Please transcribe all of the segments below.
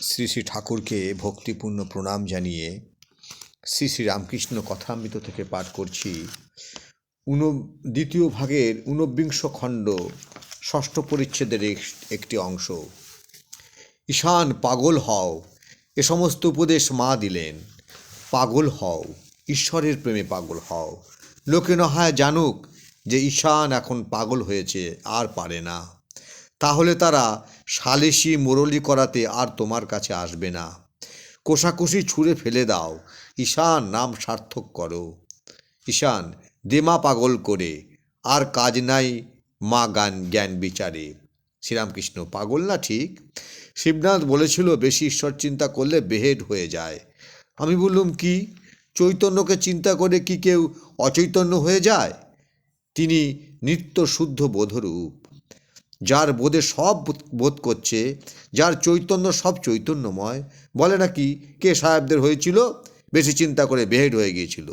শ্রী শ্রী ঠাকুরকে ভক্তিপূর্ণ প্রণাম জানিয়ে শ্রী শ্রী রামকৃষ্ণ কথামৃত থেকে পাঠ করছি দ্বিতীয় ভাগের ঊনবিংশ খণ্ড ষষ্ঠ পরিচ্ছেদের একটি অংশ। ঈশান পাগল হও, এ সমস্ত উপদেশ মা দিলেন। পাগল হও, ঈশ্বরের প্রেমে পাগল হও। লোকে নহায় জানুক যে ঈশান এখন পাগল হয়েছে, আর পারে না। তাহলে তারা সালিশি মুরলি করাতে আর তোমার কাছে আসবে না। কোষাকুষি ছুঁড়ে ফেলে দাও, ঈশান নাম সার্থক করো। ঈশান দেমা পাগল করে, আর কাজ নাই মা জ্ঞান বিচারে। শ্রীরামকৃষ্ণ পাগল না ঠিক। শিবনাথ বলেছিল বেশি ঈশ্বর চিন্তা করলে বেহেড হয়ে যায়। আমি বললুম কি, চৈতন্যকে চিন্তা করে কি কেউ অচৈতন্য হয়ে যায়? তিনি নিত্য শুদ্ধ বোধরূপ, যার বোধে সব বোধ করছে, যার চৈতন্য সব চৈতন্যময়। বলে নাকি কে সাহেবদের হয়েছিল, বেশি চিন্তা করে বেহেড হয়ে গিয়েছিল।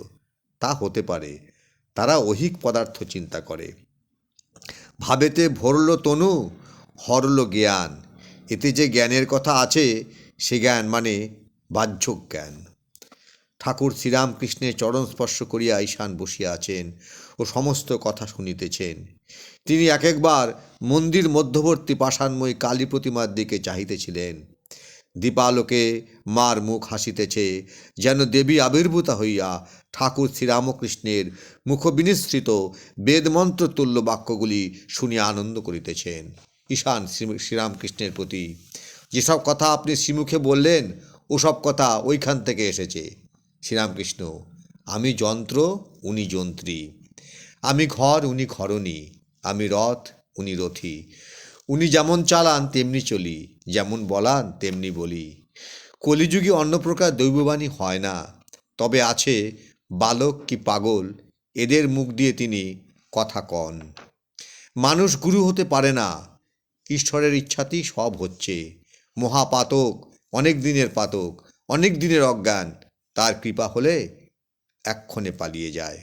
তা হতে পারে, তারা ঐহিক পদার্থ চিন্তা করে। ভাবেতে ভরল তনু, হরল জ্ঞান। এতে যে জ্ঞানের কথা আছে, সে জ্ঞান মানে বাহ্য জ্ঞান। ঠাকুর শ্রীরামকৃষ্ণের চরণ স্পর্শ করিয়া ঈশান বসিয়া আছেন ও সমস্ত কথা শুনিতেছেন। তিনি এক একবার মন্দির মধ্যবর্তী পাষাণময়ী কালী প্রতিমার দিকে চাহিতেছিলেন। দীপালোকে মার মুখ হাসিতেছে, যেন দেবী আবির্ভূতা হইয়া ঠাকুর শ্রীরামকৃষ্ণের মুখবিনিসৃত বেদমন্ত্র তুল্য বাক্যগুলি শুনিয়া আনন্দ করিতেছেন। ঈশান শ্রীরামকৃষ্ণের প্রতি, যেসব কথা আপনি শ্রীমুখে বললেন, ওসব কথা ওইখান থেকে এসেছে। শ্রীরামকৃষ্ণ, আমি যন্ত্র, উনি যন্ত্রী। আমি ঘর, উনি ঘরণী। আমি রথ, উনি রথী। উনি যেমন চালান তেমনি চলি, যেমন বলান তেমনি বলি। কলিযুগে অন্য প্রকার দৈববাণী হয় না, তবে আছে বালক কি পাগল, এদের মুখ দিয়ে তিনি কথা কন। মানুষ গুরু হতে পারে না, ঈশ্বরের ইচ্ছাতেই সব হচ্ছে। মহাপাতক, অনেক দিনের পাতক, অনেক দিনের অজ্ঞান, তার কৃপা হলে এক্ষণে পালিয়ে যায়।